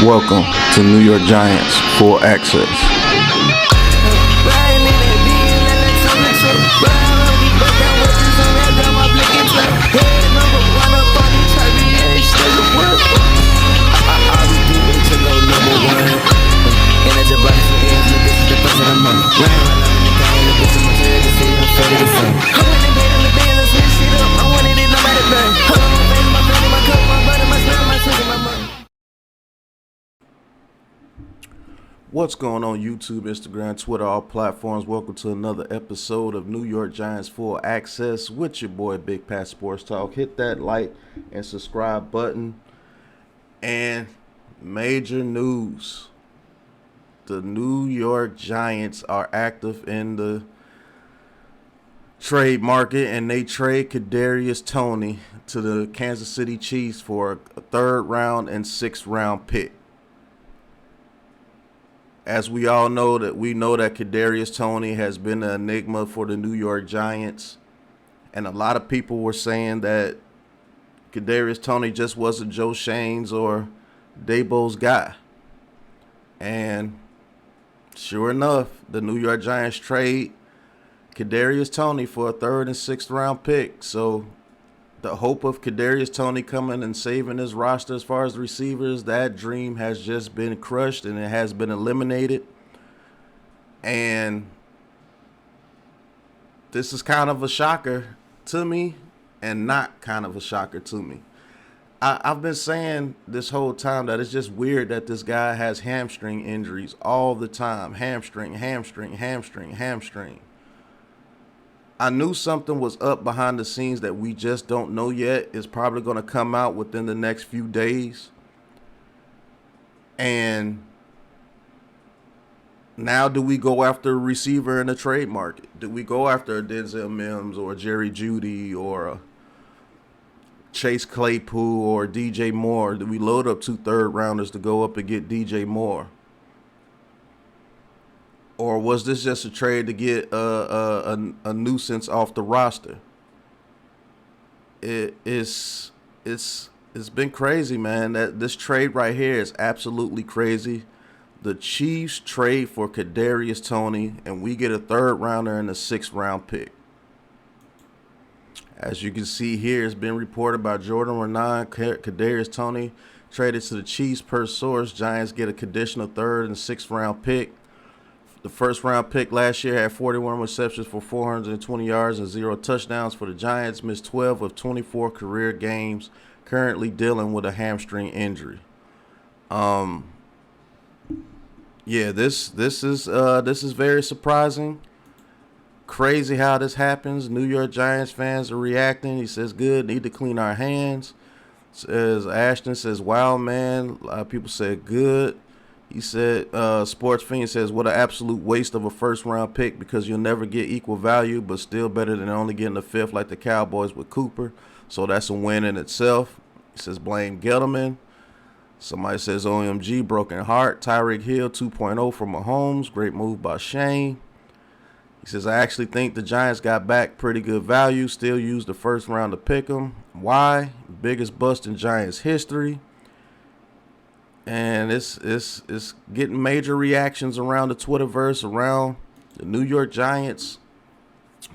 Welcome to New York Giants Full Access. What's going on YouTube, Instagram, Twitter, all platforms? Welcome to another episode of New York Giants Full Access with your boy Big Pat Sports Talk. Hit that like and subscribe button. And major news. The New York Giants are active in the trade market, and they trade Kadarius Toney to the Kansas City Chiefs for a third round and sixth round pick. As we all know that Kadarius Toney has been an enigma for the New York Giants. And a lot of people were saying that Kadarius Toney just wasn't Joe Shane's or Dabo's guy. And sure enough, the New York Giants trade Kadarius Toney for a third and sixth round pick. So the hope of Kadarius Toney coming and saving his roster as far as receivers, that dream has just been crushed and it has been eliminated. And this is kind of a shocker to me and not kind of a shocker to me. I've been saying this whole time that it's just weird that this guy has hamstring injuries all the time. Hamstring. I knew something was up behind the scenes that we just don't know yet. It's probably going to come out within the next few days. And now do we go after a receiver in the trade market? Do we go after a Denzel Mims or Jerry Jeudy or a Chase Claypool or DJ Moore? Do we load up 2 third-rounders to go up and get DJ Moore? Or was this just a trade to get a nuisance off the roster? It's been crazy, man. That this trade right here is absolutely crazy. The Chiefs trade for Kadarius Toney, and we get a third rounder and a sixth round pick. As you can see here, it's been reported by Jordan Renan, Kadarius Toney traded to the Chiefs per source. Giants get a conditional third and sixth round pick. The first round pick last year had 41 receptions for 420 yards and 0 touchdowns for the Giants. Missed 12 of 24 career games. Currently dealing with a hamstring injury. Yeah, this is very surprising. Crazy how this happens. New York Giants fans are reacting. He says, "Good, need to clean our hands." Says Ashton says, "Wow, man." A lot of people said, "Good." He said, Sports Fiend says, "What an absolute waste of a first-round pick because you'll never get equal value, but still better than only getting a fifth like the Cowboys with Cooper. So that's a win in itself." He says, "Blame Gettleman." Somebody says, "OMG, broken heart." Tyreek Hill 2.0 from Mahomes. Great move by Shane. He says, "I actually think the Giants got back pretty good value. Still used the first round to pick them. Why? Biggest bust in Giants history." And it's getting major reactions around the Twitterverse, around the New York Giants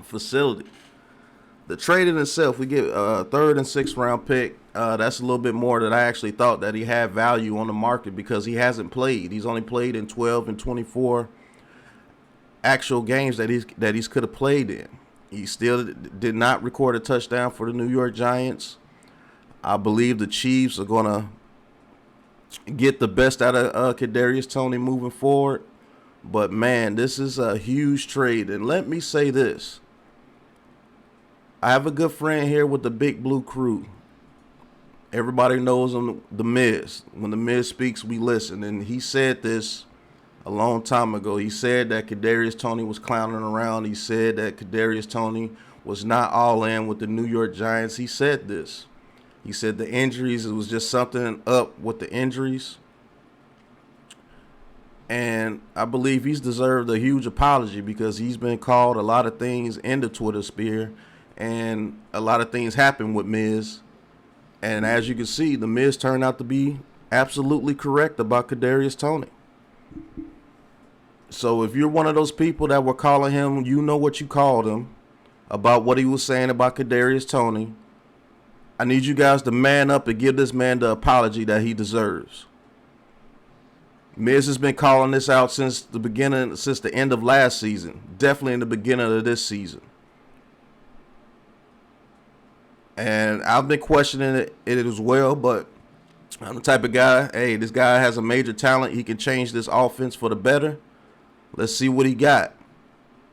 facility. The trade in itself, we get a third and sixth round pick. That's a little bit more than I actually thought that he had value on the market because he hasn't played. He's only played in 12 and 24 actual games that he's could have played in. He still did not record a touchdown for the New York Giants. I believe the Chiefs are going to get the best out of Kadarius Toney moving forward. But, man, this is a huge trade. And let me say this. I have a good friend here with the Big Blue Crew. Everybody knows him, The Miz. When The Miz speaks, we listen. And he said this a long time ago. He said that Kadarius Toney was clowning around. He said that Kadarius Toney was not all in with the New York Giants. He said this. He said the injuries, it was just something up with the injuries. And I believe he's deserved a huge apology because he's been called a lot of things in the Twitter sphere. And a lot of things happened with Miz. And as you can see, the Miz turned out to be absolutely correct about Kadarius Toney. So if you're one of those people that were calling him, you know what you called him about what he was saying about Kadarius Toney, I need you guys to man up and give this man the apology that he deserves. Miz has been calling this out since the end of last season. Definitely in the beginning of this season. And I've been questioning it as well, but I'm the type of guy, hey, this guy has a major talent. He can change this offense for the better. Let's see what he got.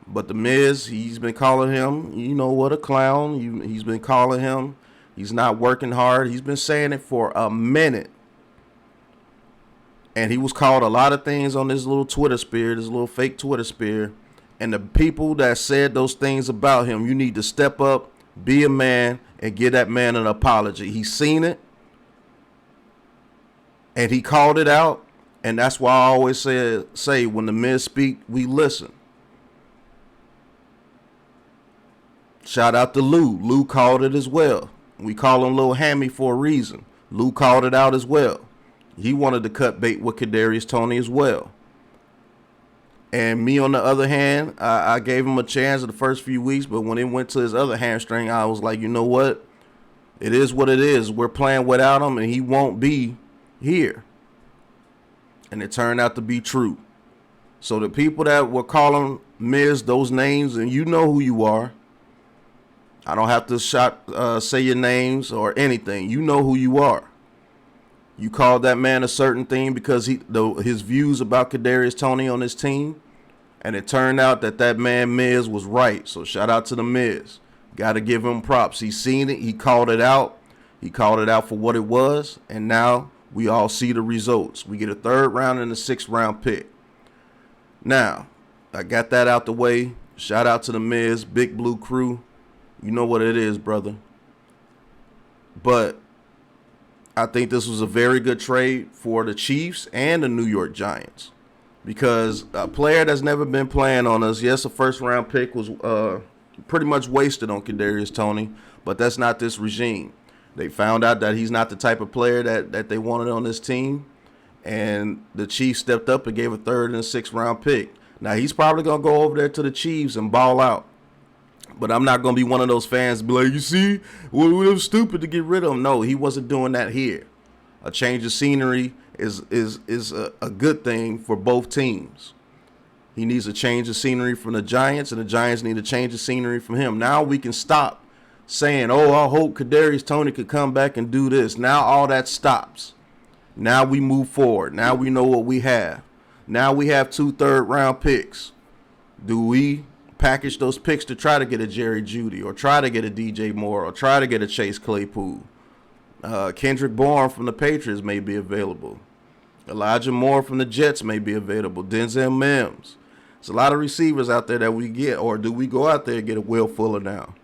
But the Miz, he's been calling him, you know what, a clown. He's been calling him. He's not working hard. He's been saying it for a minute. And he was called a lot of things on this little Twitter sphere, this little fake Twitter sphere. And the people that said those things about him, you need to step up, be a man, and give that man an apology. He's seen it. And he called it out. And that's why I always say when the men speak, we listen. Shout out to Lou. Lou called it as well. We call him Lil Hammy for a reason. Lou called it out as well. He wanted to cut bait with Kadarius Toney as well. And me, on the other hand, I gave him a chance in the first few weeks, but when it went to his other hamstring, I was like, you know what? It is what it is. We're playing without him, and he won't be here. And it turned out to be true. So the people that were calling Miz those names, and you know who you are. I don't have to say your names or anything. You know who you are. You called that man a certain thing because his views about Kadarius Toney on his team, and it turned out that man Miz was right. So shout out to the Miz. Got to give him props. He's seen it. He called it out. He called it out for what it was, and now we all see the results. We get a 3rd round and a 6th round pick. Now, I got that out the way. Shout out to the Miz, Big Blue Crew. You know what it is, brother. But I think this was a very good trade for the Chiefs and the New York Giants. Because a player that's never been playing on us, yes, a 1st round pick was pretty much wasted on Kadarius Toney, but that's not this regime. They found out that he's not the type of player that they wanted on this team, and the Chiefs stepped up and gave a 3rd and a 6th round pick. Now, he's probably going to go over there to the Chiefs and ball out, but I'm not going to be one of those fans to be like, you see, we were stupid to get rid of him. No, he wasn't doing that here. A change of scenery is a good thing for both teams. He needs a change of scenery from the Giants, and the Giants need a change of scenery from him. Now we can stop saying, oh, I hope Kadarius Toney could come back and do this. Now all that stops. Now we move forward. Now we know what we have. Now we have 2 3rd-round picks. Do we package those picks to try to get a Jerry Jeudy or try to get a DJ Moore or try to get a Chase Claypool? Kendrick Bourne from the Patriots may be available. Elijah Moore from the Jets may be available. Denzel Mims. There's a lot of receivers out there that we get. Or do we go out there and get a Will Fuller now?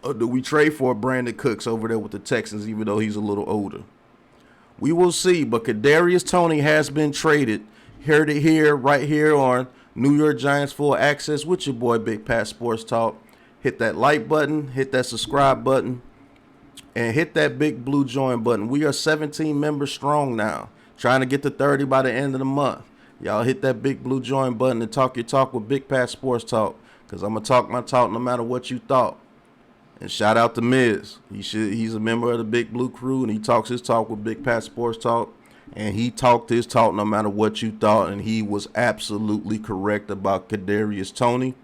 Or do we trade for Brandon Cooks over there with the Texans, even though he's a little older? We will see. But Kadarius Toney has been traded. Heard it here, right here on New York Giants Full Access with your boy Big Pat Sports Talk. Hit that like button, hit that subscribe button, and hit that big blue join button. We are 17 members strong now. Trying to get to 30 by the end of the month. Y'all hit that big blue join button and talk your talk with Big Pat Sports Talk. Because I'm going to talk my talk no matter what you thought. And shout out to Miz. He's a member of the Big Blue Crew, and he talks his talk with Big Pat Sports Talk. And he talked his talk no matter what you thought, and he was absolutely correct about Kadarius Toney.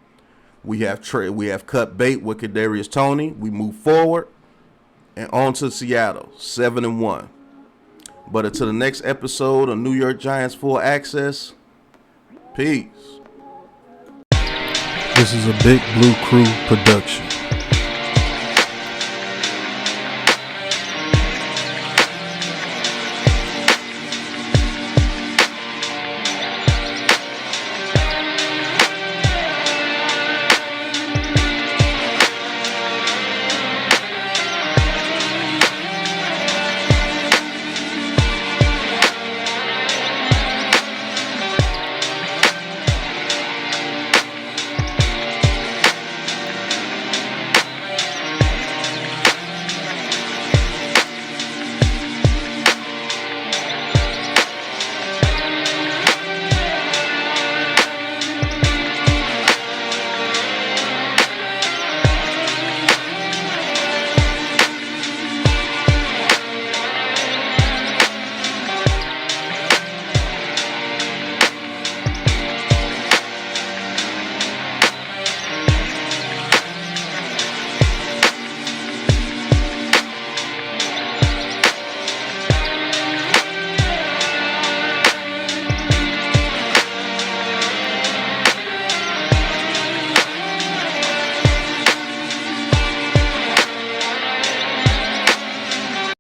We have cut bait with Kadarius Toney. We move forward and on to Seattle, 7-1. But until the next episode of New York Giants Full Access, peace. This is a Big Blue Crew production.